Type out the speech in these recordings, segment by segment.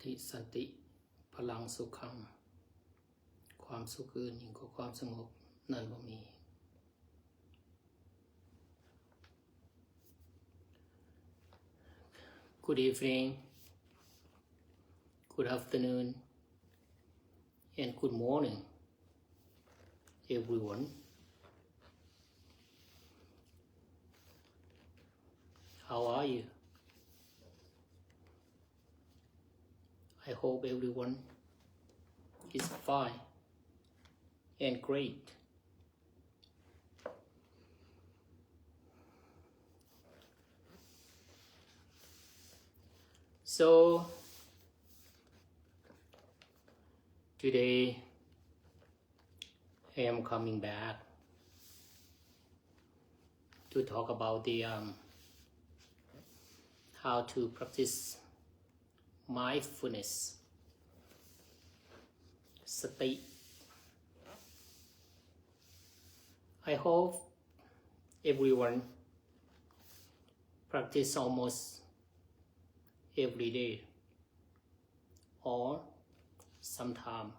ธิสันติพลังสุขังความสุขอื่นยิ่งกว่าความสงบนั่นบ่มี Good evening, good afternoon, and good morning, everyone. How are you? I hope everyone is fine and great. So today I am coming back to talk about the how to practice mindfulness, สติ I hope everyone practice almost every day or sometime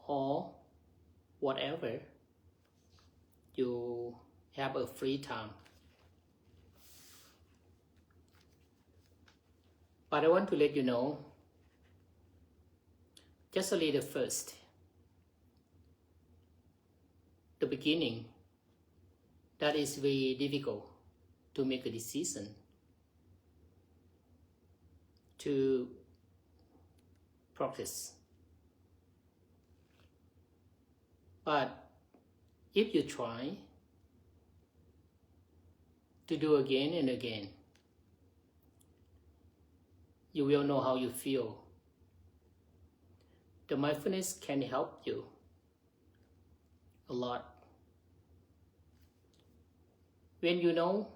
or whatever you have a free time. But I want to let you know just a little first. The beginning, that is very difficult to make a decision to practice. But if you try to do again and again, you will know how you feel. The mindfulness can help you a lot. When you know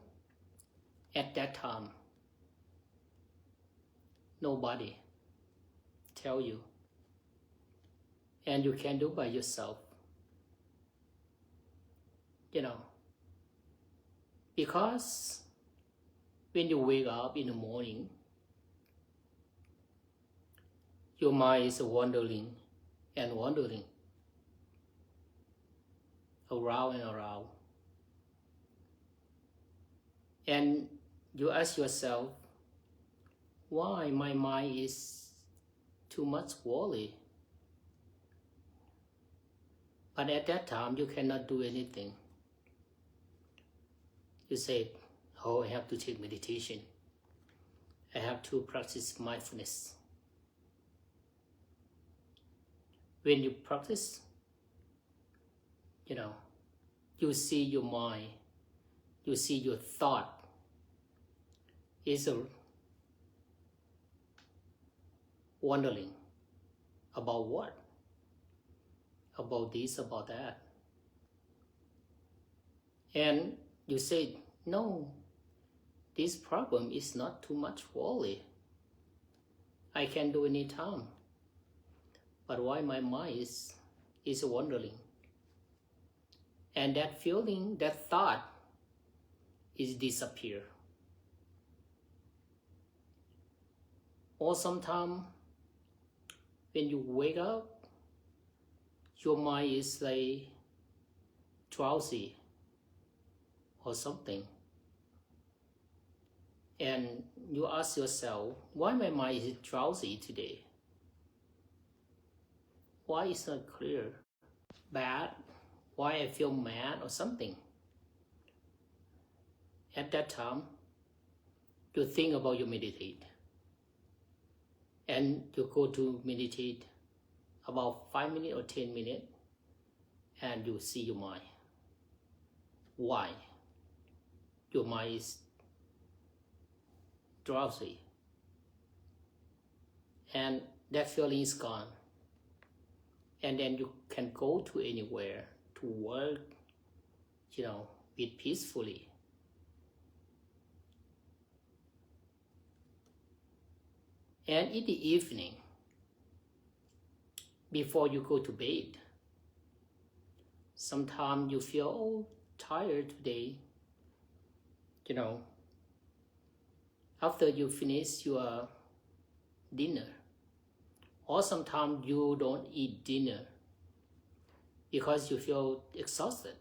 at that time, nobody tell you, and you can do by yourself. Because when you wake up in the morning, your mind is wandering and wandering around and around. And you ask yourself, why my mind is too much worry? But at that time, you cannot do anything. You say, oh, I have to take meditation. I have to practice mindfulness. When you practice, you see your mind, you see your thought is wondering about what? About this, about that. And you say, no, this problem is not too much worry. I can do any time. But why my mind is wandering? And that feeling, that thought is disappear. Or sometimes when you wake up, your mind is like drowsy or something. And you ask yourself, why my mind is drowsy today? Why it's not clear? Bad? Why I feel mad or something? At that time, you think about your meditate. And you go to meditate about 5 minutes or 10 minutes, and you see your mind. Why? Your mind is drowsy. And that feeling is gone. And then you can go to anywhere to work, be peacefully. And in the evening, before you go to bed, sometimes you feel, tired today. After you finish your dinner, or sometimes you don't eat dinner because you feel exhausted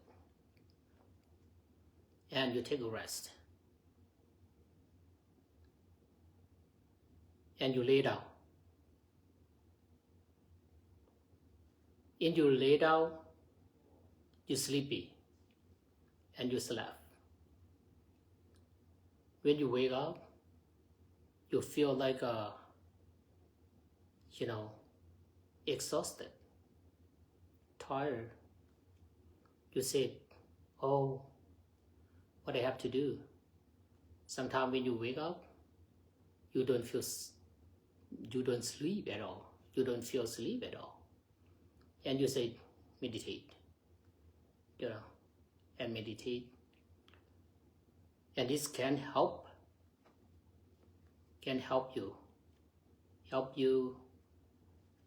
and you take a rest and you lay down. And you lay down, you're sleepy and you slept. When you wake up, you feel like exhausted, tired. You say, oh, what I have to do. Sometimes when you wake up, you don't sleep at all. You don't feel sleep at all. And you say, meditate, and meditate. And this can help you,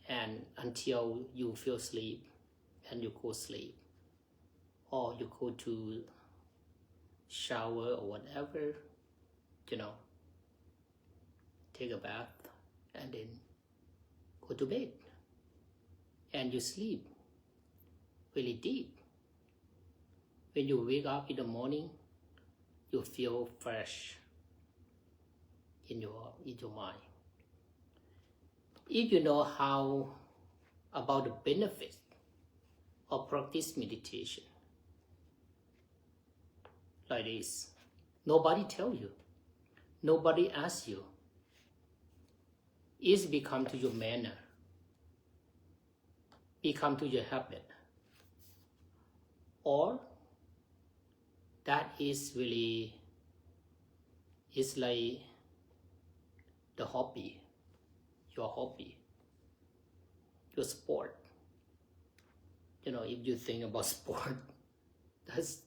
and until you feel sleep and you go sleep, or you go to shower or whatever, take a bath and then go to bed and you sleep really deep. When you wake up in the morning, you feel fresh in your mind. If you know how about the benefit of practice meditation like this, nobody tell you, nobody asks you. It's become to your manner, become to your habit, or that is really, it's like the hobby, your hobby, your sport. If you think about sport, that's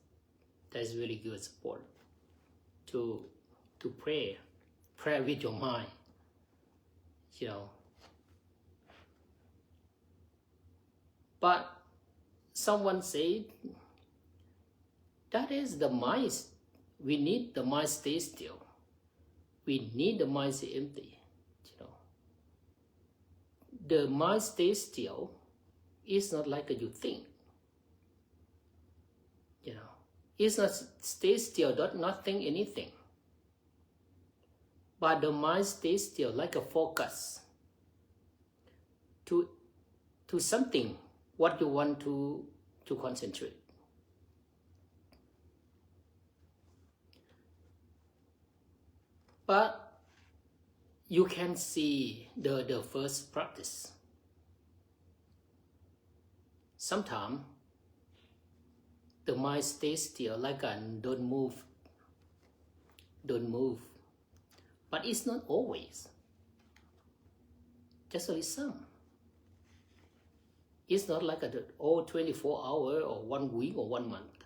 really good sport. To pray with your mind, But someone said, that is the mind. We need the mind stay still. We need the mind stay empty. The mind stay still is not like you think. It's not stay still, not think anything. But the mind stays still like a focus to something what you want to concentrate. But you can see the first practice. Sometimes the mind stays still like don't move. But it's not always. Just only some. It's not like all 24 hours or 1 week or 1 month.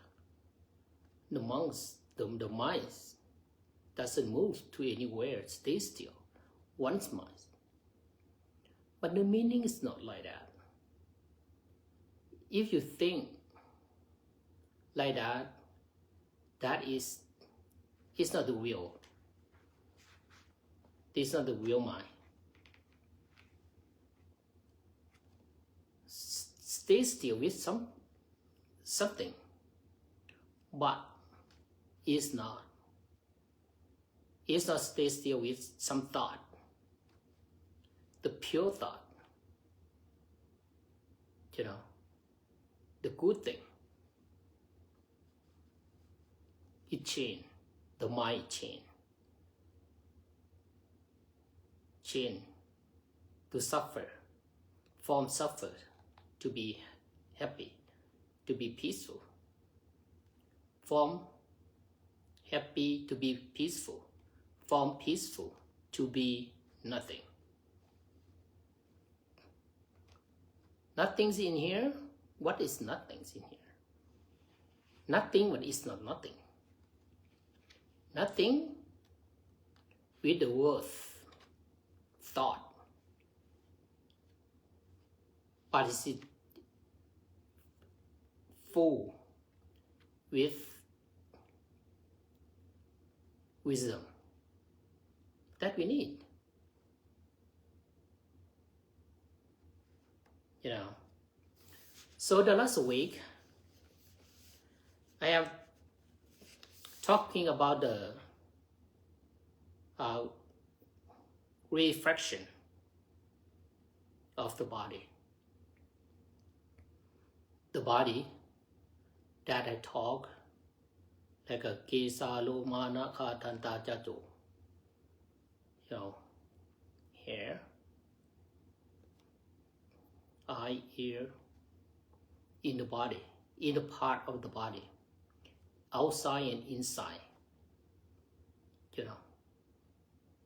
The mind doesn't move to anywhere, it stays still. Once mind. But the meaning is not like that. If you think like that, it's not the will. It's not the real mind. Stay still with something, but it's not stay still with some thought. The pure thought, the good thing. It change, the mind change to suffer, from suffer to be happy, to be peaceful, from happy to be peaceful, from peaceful to be nothing. Nothing's in here. What is nothing's in here? Nothing, but it's not nothing. Nothing with the word thought. But it's full with wisdom that we need. you know. So the last week, I am talking about the refraction of the body. The body that I talk like a kesa lo mana ka tanta jajo. You know, hair, eye, ear, in the body, in the part of the body, outside and inside. You know,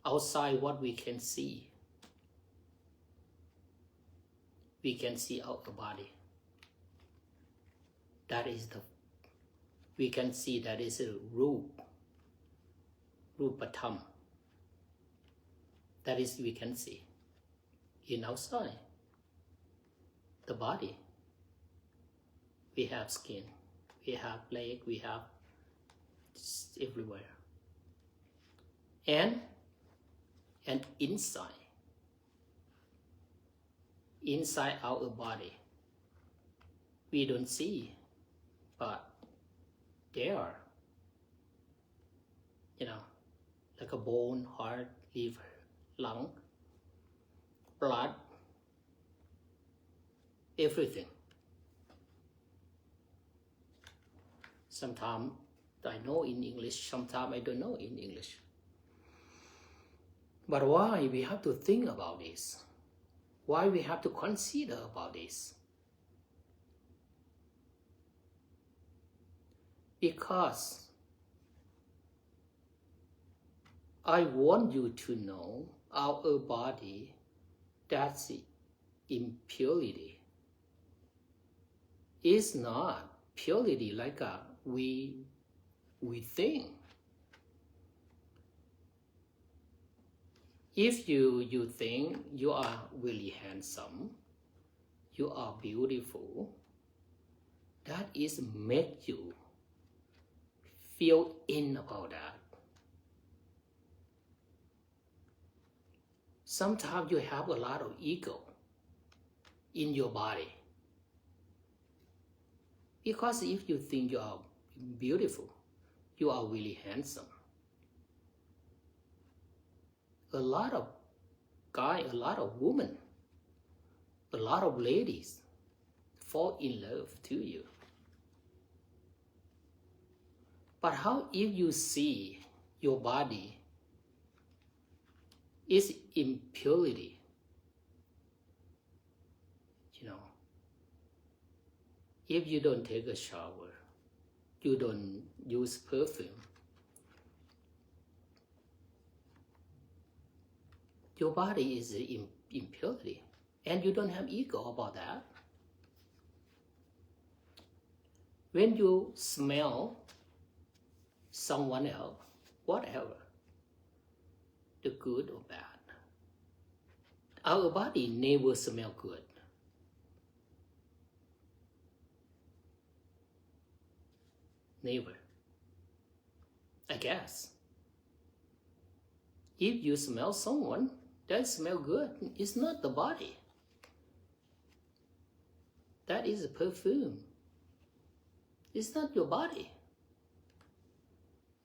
outside what we can see. We can see out the body. That is we can see that is a rupatam. That is we can see. In outside, the body, we have skin, we have leg, we have everywhere. And inside our body, we don't see, but they are, you know, like a bone, heart, liver, lung, blood, everything. Sometimes I know in English, sometimes I don't know in English. But why we have to think about this? Why we have to consider about this? Because I want you to know our body, that's impurity. It's not purity like we think. If you think you are really handsome, you are beautiful, that is make you feel in about that. Sometimes you have a lot of ego in your body. Because if you think you are beautiful, you are really handsome. A lot of guys, a lot of women, a lot of ladies fall in love to you. But how if you see your body is impurity, you know, if you don't take a shower, you don't use perfume, your body is impurity, and you don't have ego about that. When you smell someone else, whatever, the good or bad, our body never smell good. Never. I guess. If you smell someone that smell good, it's not the body. That is a perfume. It's not your body.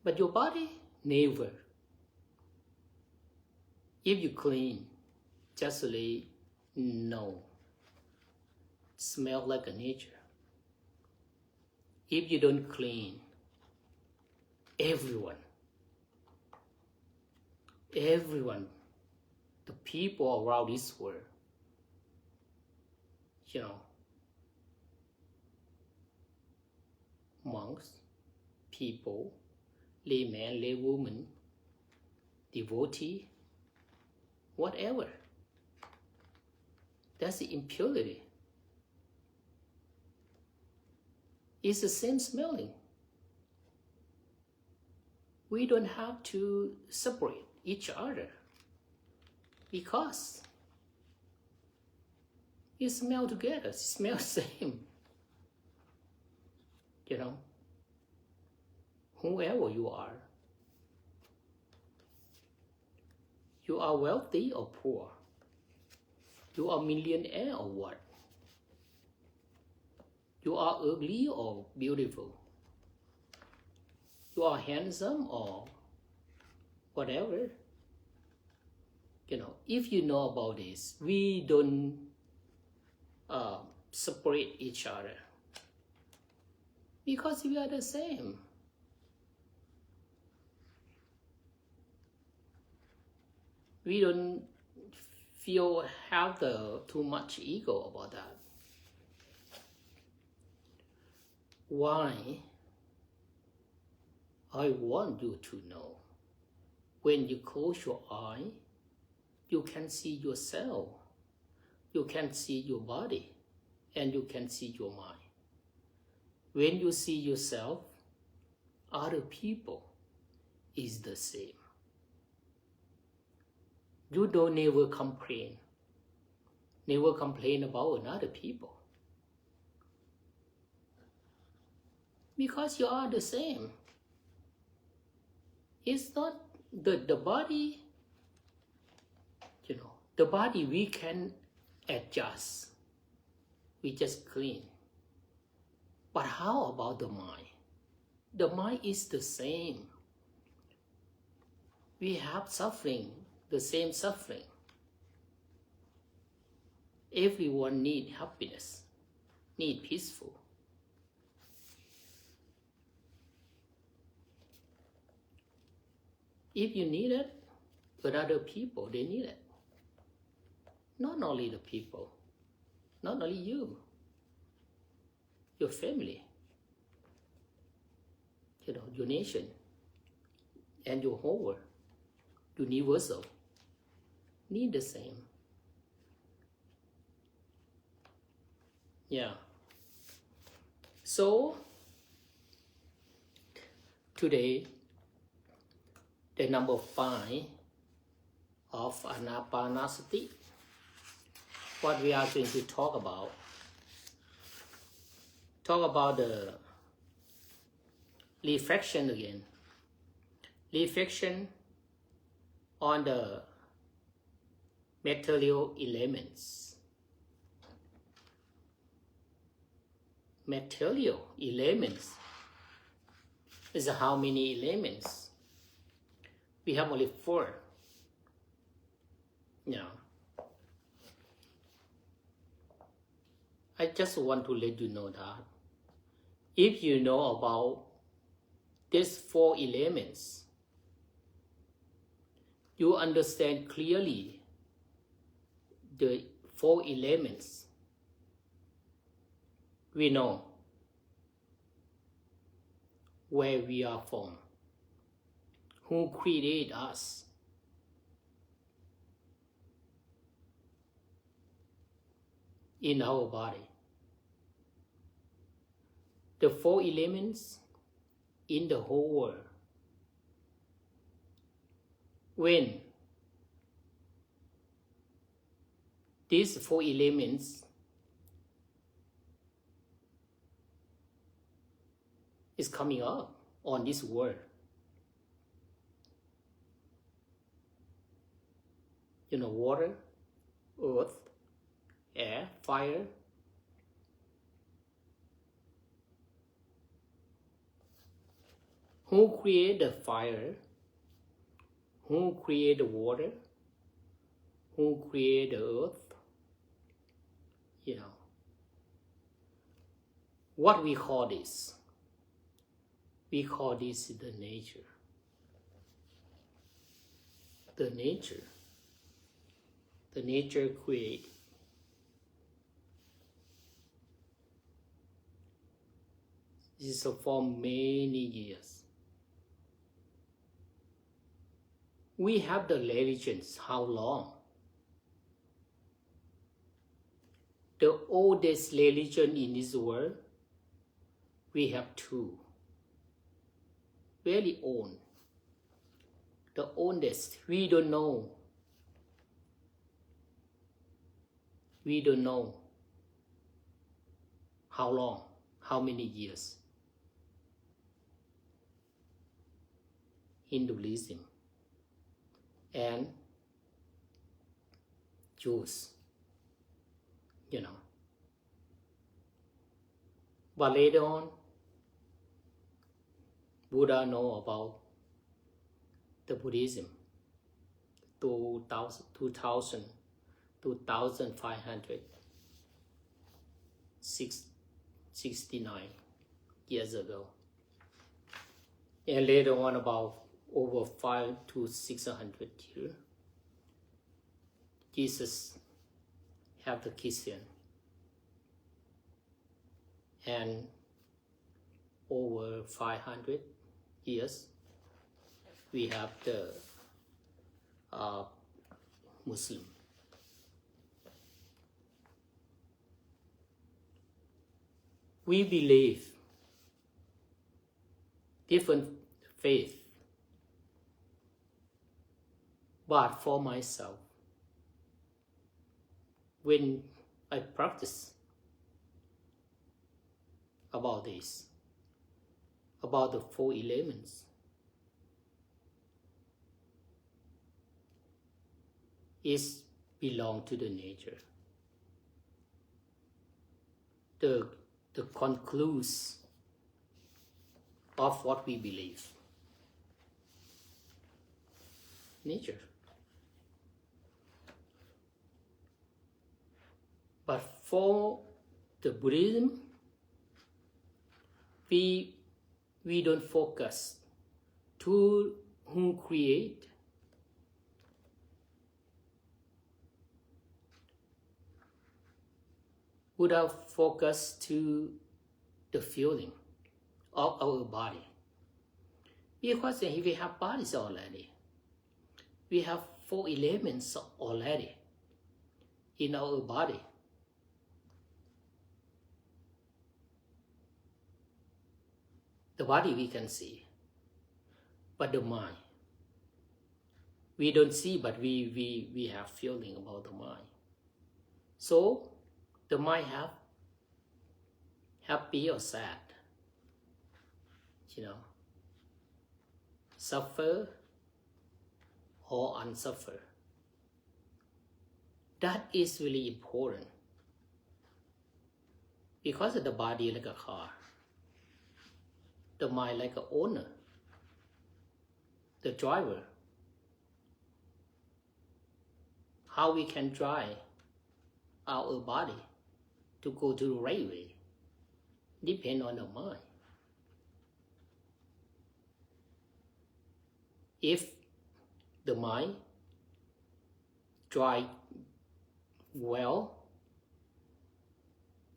But your body, never. If you clean, just like no. Smell like a nature. If you don't clean, everyone, the people around this world, you know, monks, people, layman, laywoman, devotee, whatever, that's the impurity. It's the same smelling. We don't have to separate each other because you smell together, it smells same. You know, whoever you are wealthy or poor, you are millionaire or what, You are ugly or beautiful. You are handsome or whatever. If you know about this, we don't separate each other because we are the same. We don't have too much ego about that. Why? I want you to know, when you close your eye, you can see yourself, you can see your body, and you can see your mind. When you see yourself, other people is the same. You don't never complain about another people, because you are the same. It's not the body, the body we can adjust, we just clean. But how about the mind? The mind is the same. We have suffering, the same suffering. Everyone need happiness, need peaceful. If you need it, but other people, they need it. Not only the people, not only you, your family, your nation, and your whole world, universal, need the same. Yeah. So, today, the number 5 of Anapanasati, what we are going to talk about the refraction again. Refraction on the material elements. Material elements is how many elements? We have only 4. Yeah. I just want to let you know that if you know about these 4 elements, you understand clearly the 4 elements. We know where we are from, who created us, in our body. The 4 elements in the whole world. When these 4 elements is coming up on this world, water, earth, air, fire, who created the fire, who created the water, who created the earth, what we call this? We call this the nature. The nature. The nature created. This is for many years. We have the religions. How long? The oldest religion in this world, we have 2. Very old. The oldest, we don't know. We don't know how long, how many years. Hinduism and Jews, But later on, Buddha know about the Buddhism 2569 years ago. And later on, about over 500 to 600 years, Jesus have the Christian. And over 500 years, we have the Muslim. We believe different faith, but for myself, when I practice about this, about the 4 elements, is belong to the nature. The conclusion of what we believe. Nature. But for the Buddhism, we don't focus to who create, Buddha focus to the feeling of our body. Because if we have bodies already, we have 4 elements already in our body. The body we can see, but the mind, we don't see, but we have feeling about the mind. So the mind have happy or sad, suffer or unsuffer. That is really important, because the body like a car, the mind like an owner, the driver. How we can drive our body to go to the railway depend on the mind. If the mind drive well,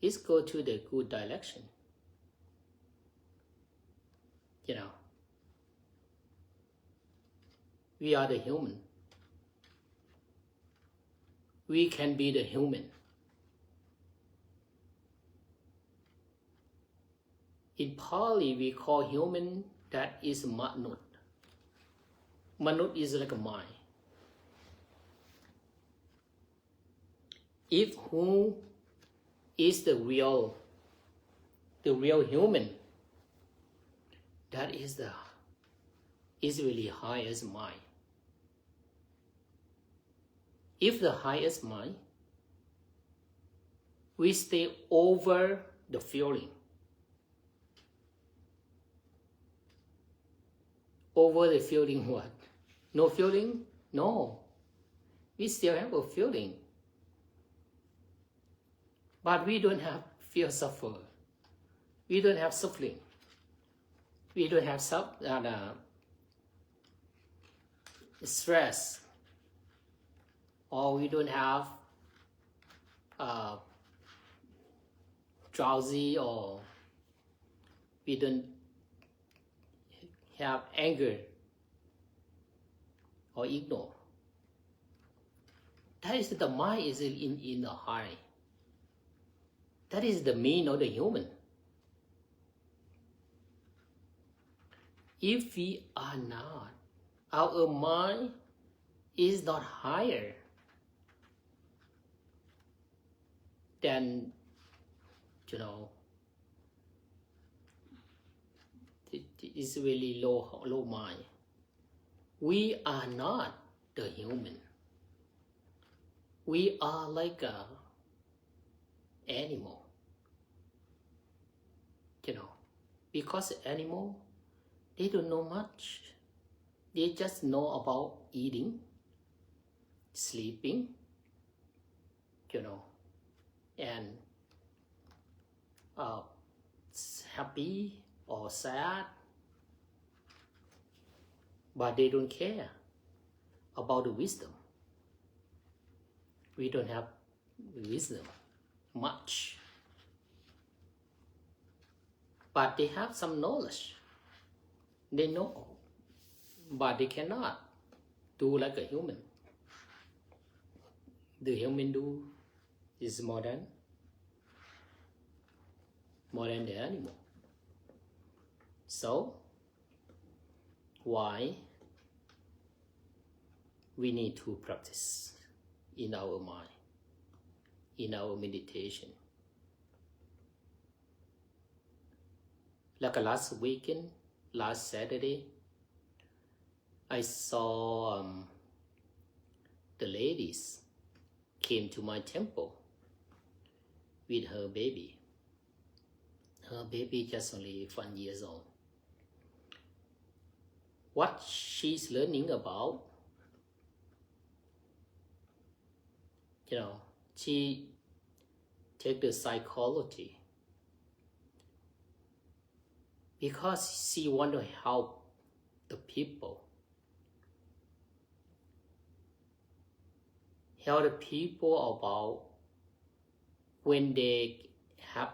it's go to the good direction. We are the human. We can be the human. In Pali, we call human that is manut. Manut is like a mind. If who is the real human, that is really highest mind. If the highest mind, we stay over the feeling. Over the feeling what? No feeling? No. We still have a feeling. But we don't have fear suffer. We don't have suffering. We don't have stress. Or we don't have drowsy, or we don't have anger or ignore. That is the mind is in the high. That is the mean of the human. If we are not, our mind is not higher than, it is really low mind. We are not the human. We are like a animal. because animal, they don't know much. They just know about eating, sleeping, and happy or sad, but they don't care about the wisdom. We don't have wisdom much, but they have some knowledge. They know, but they cannot do like a human. The human do is more than the animal. So why we need to practice in our mind, in our meditation? Like last weekend, last Saturday, I saw the ladies came to my temple with her baby. Her baby just only 1 year old. What she's learning about, she take the psychology because she want to help the people. Help the people about when they have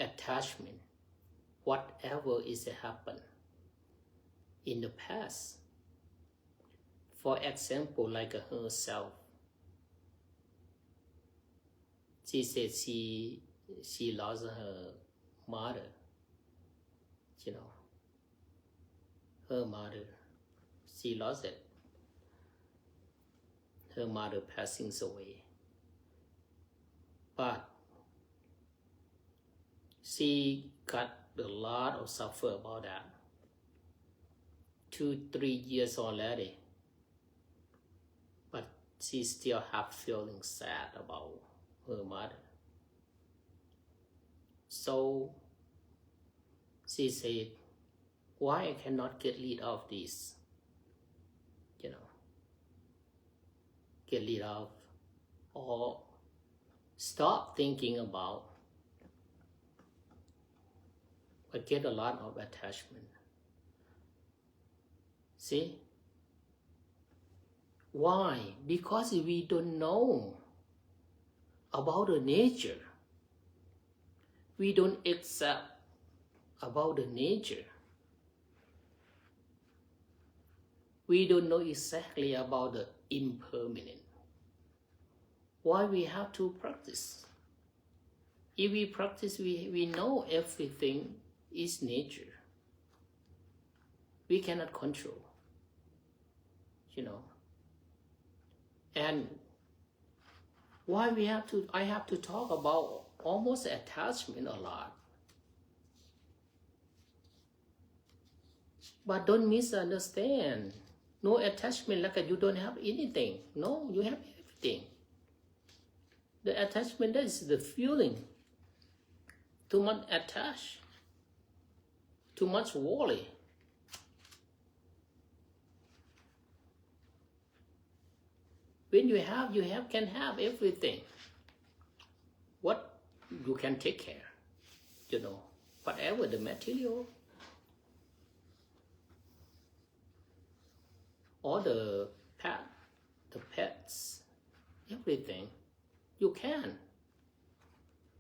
attachment, whatever is happened in the past. For example, like herself, she said she lost her mother, her mother, she lost it. Her mother passing away. But she got a lot of suffer about that. 2-3 years already. But she still have feeling sad about her mother. So she said, why I cannot get rid of this? Get rid of or stop thinking about, but get a lot of attachment. See? Why? Because we don't know about the nature. We don't accept about the nature. We don't know exactly about the impermanent. Why we have to practice? If we practice, we know everything is nature. We cannot control, And why I have to talk about almost attachment a lot. But don't misunderstand. No attachment like you don't have anything. No, you have everything. The attachment, that is the feeling. Too much attached. Too much worry. When you can have everything. What you can take care, whatever the material, all the pets, everything, you can.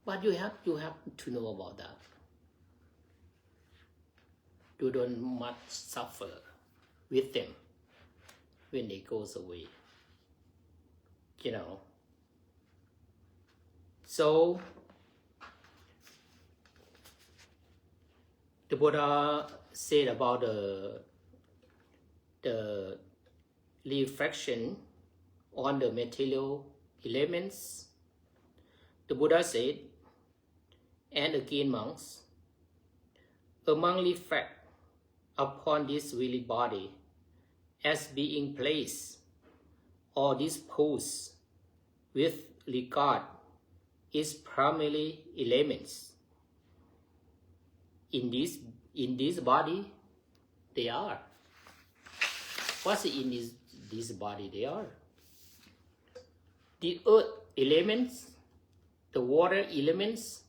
But you have to know about that. You don't much suffer with them when they goes away. So the Buddha said about the refraction on the material elements. The Buddha said, and again monks, among reflect upon this really body as being placed or disposed with regard is primary elements. In this body, they are. What's in this body? They are. The earth elements, the water elements,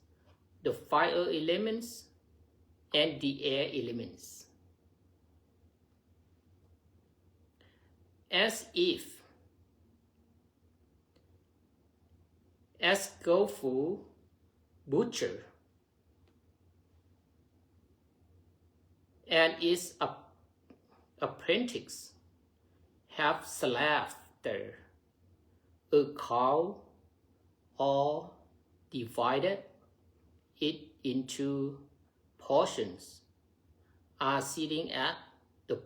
the fire elements, and the air elements. As if a skillful butcher and its apprentice have slaughtered a cow or divided it into portions, are sitting at the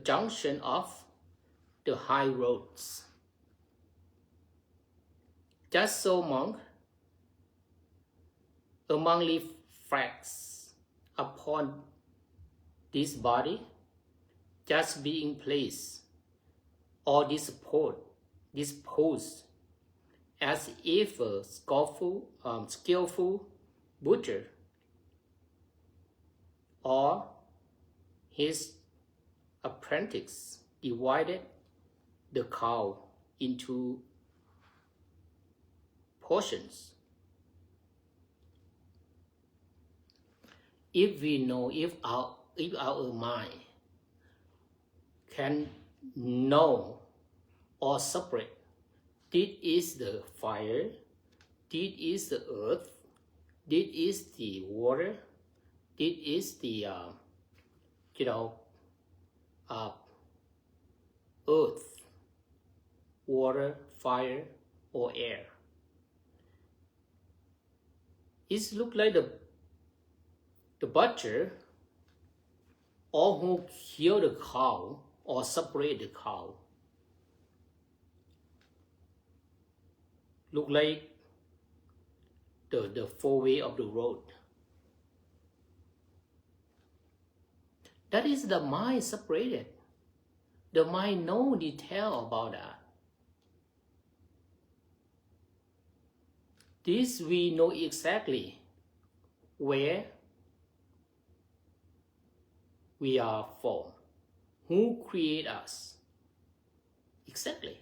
junction of the high roads. Just so among refracts upon this body, just being placed or disposed as if a skillful butcher or his apprentice divided the cow into portions. If we know, if our mind can know or separate, this is the fire, this is the earth, this is the water, this is the earth, water, fire, or air. It looks like the butcher, or who killed the cow or separate the cow, look like the four-way of the road. That is the mind separated. The mind no detail about that. This we know exactly where we are from, who create us. Exactly.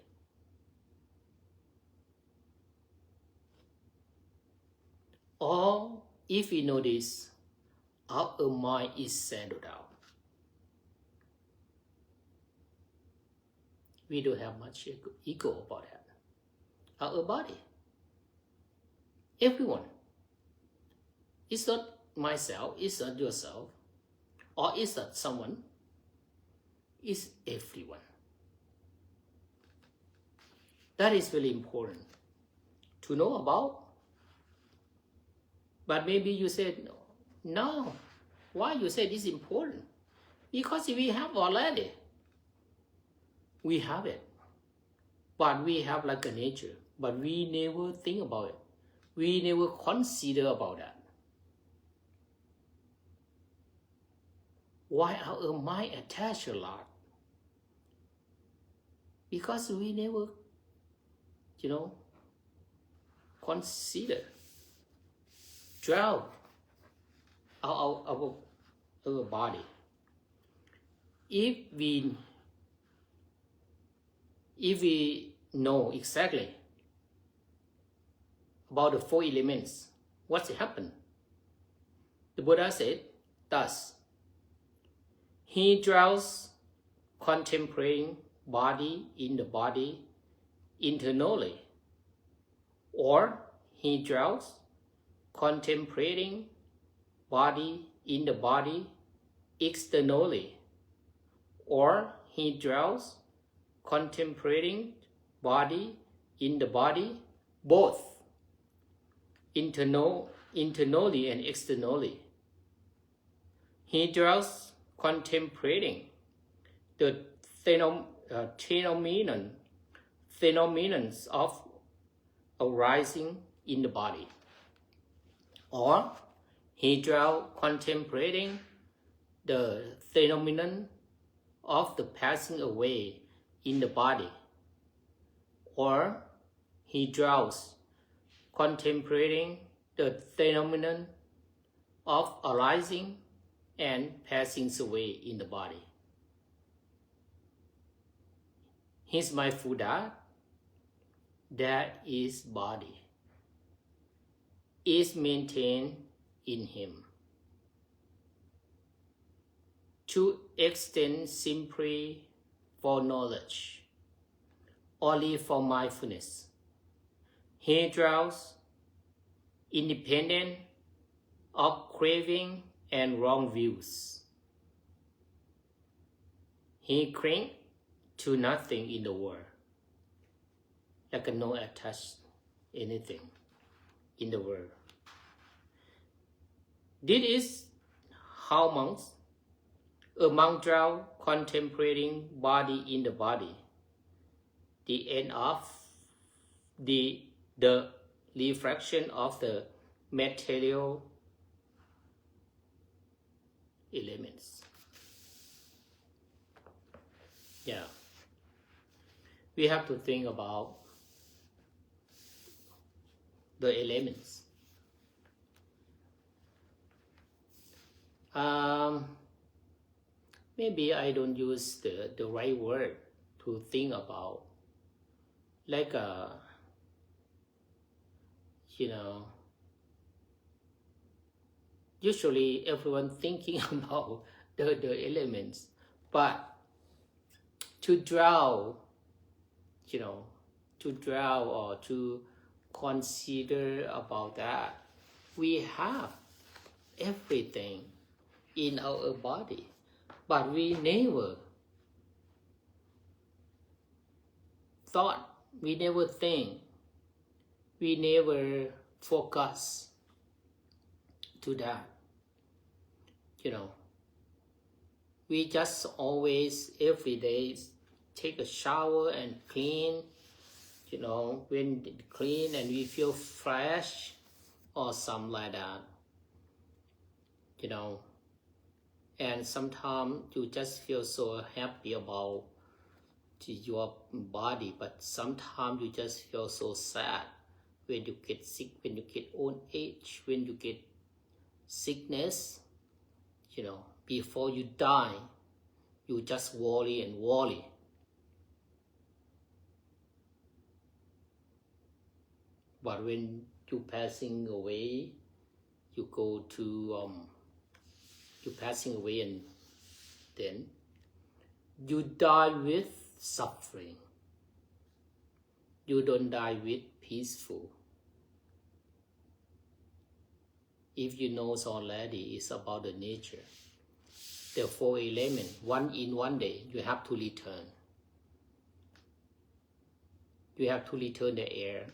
Or if we know this, our mind is settled down. We don't have much ego about that. Our body. Everyone. It's not myself, it's not yourself, or it's not someone. It's everyone. That is really important to know about. But maybe you said, no. Why you say this is important? Because we have already. We have it. But we have like a nature. But we never think about it. We never consider about that. Why our mind attached a lot? Because we never, consider, dwell our body. If we know exactly about the four elements, what's happened? The Buddha said, thus, he dwells contemplating body in the body internally, or he dwells contemplating body in the body externally, or he dwells contemplating body in the body both internally and externally. He dwells contemplating the phenomenon of arising in the body, or he dwells contemplating the phenomenon of the passing away in the body, or he dwells contemplating the phenomenon of arising and passing away in the body. His mindful that is body is maintained in him. To extend simply for knowledge, only for mindfulness. He draws independent of craving and wrong views. He clings to nothing in the world, like no attached anything in the world. This is how monks, a monk draw contemplating body in the body, the end of the refraction of the material elements. Yeah. We have to think about the elements. Maybe I don't use the right word to think about, like usually everyone thinking about the elements, but to draw, or to consider about that, we have everything in our body, but we never thought, we never think, we never focus to that. We just always every day take a shower and clean, when clean and we feel fresh or something like that, and sometimes you just feel so happy about your body, but sometimes you just feel so sad when you get sick, when you get old age, when you get sickness, before you die, you just worry and worry. But when you passing away, you go to you passing away, and then you die with suffering. You don't die with peaceful. If you know already, it's about the nature. The four elements, one day, you have to return. You have to return the air.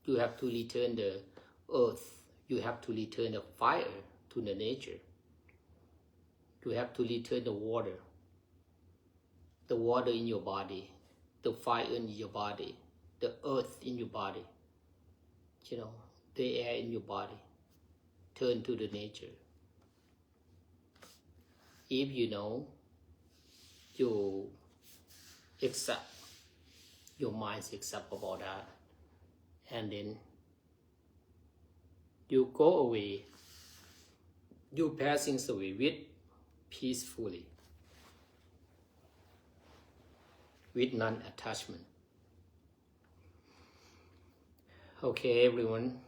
You have to return the earth. You have to return the fire to the nature. You have to return the water in your body, the fire in your body, the earth in your body, the air in your body. Turn to the nature. If you accept, your mind accept about that, and then you go away, you passing away with peacefully, with non-attachment. Okay, everyone.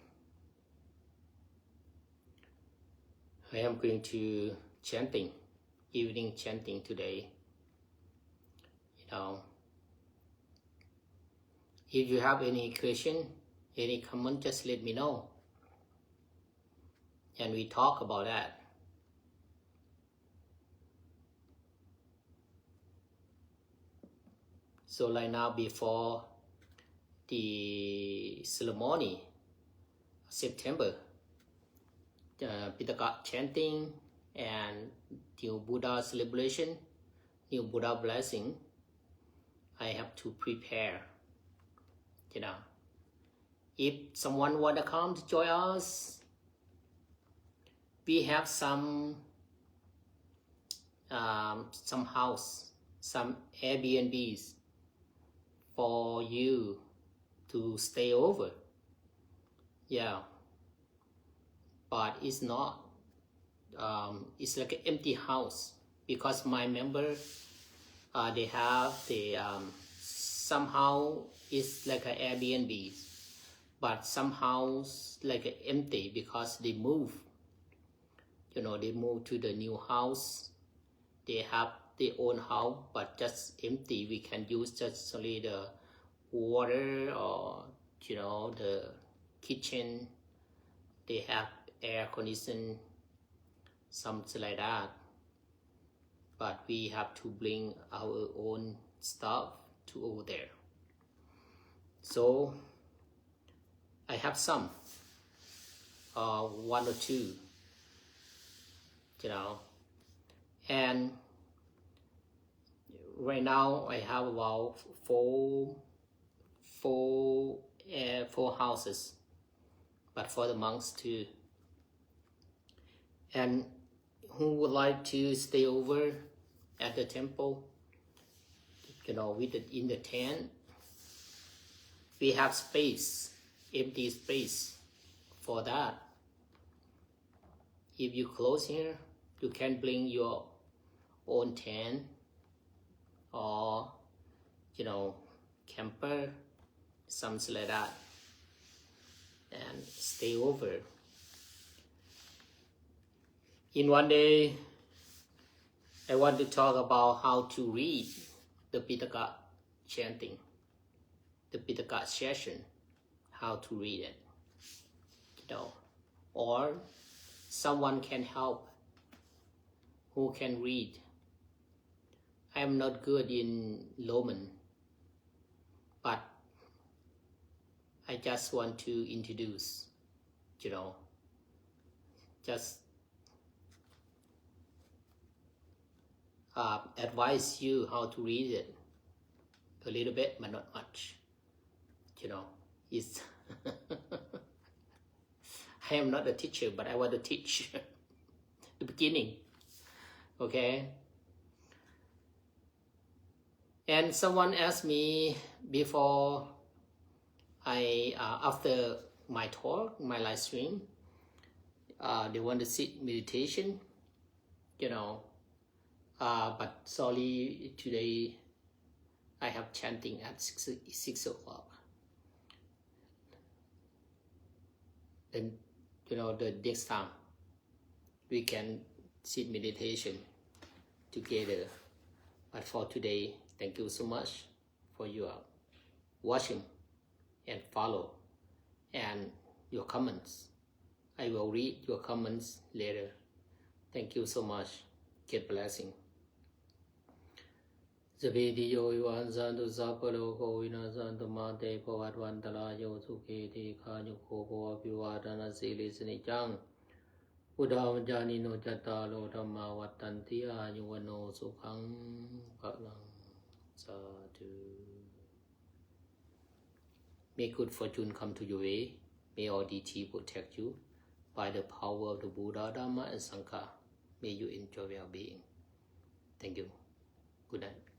I am going to evening chanting today. If you have any question, any comment, just let me know. And we talk about that. So right now, before the ceremony, September, Pitaka chanting and new Buddha celebration, new Buddha blessing, I have to prepare. If someone want to come to join us, we have some house, some Airbnbs for you to stay over. Yeah, but it's not. It's like an empty house because my member they have the somehow it's like an Airbnb, but somehow like empty because they move. They move to the new house. They have their own house, but just empty. We can use just only the water or the kitchen. They have air conditioning, something like that. But we have to bring our own stuff to over there. So I have some, one or two, and right now I have about four houses, but for the monks too. And who would like to stay over at the temple, in the tent, we have space, empty space for that. If you close here, you can bring your own tent or camper, something like that, and stay over. In one day, I want to talk about how to read the Pitaka chanting, the Pitaka session, how to read it, or someone can help who can read. I am not good in Loman, but I just want to introduce, just advise you how to read it a little bit, but not much. It's I am not a teacher, but I want to teach the beginning. Okay. And someone asked me before after my talk, my live stream, they want to sit meditation, but sorry, today I have chanting at 6 o'clock. Then, the next time we can sit meditation together. But for today, thank you so much for your watching and follow and your comments. I will read your comments later. Thank you so much. Get blessing. Zavidiyo Iwanzandu Zapaloko Vinazandu Mate Pavatwantalayo Suketi Kanyuko Viwadana Silis Nichang Udavajani no Jatalo Dhamma Vatantia Yuvano Sukhang Palang Sadhu. May good fortune come to your way. May all DT protect you by the power of the Buddha, Dhamma and Sangha. May you enjoy well-being. Thank you. Good night.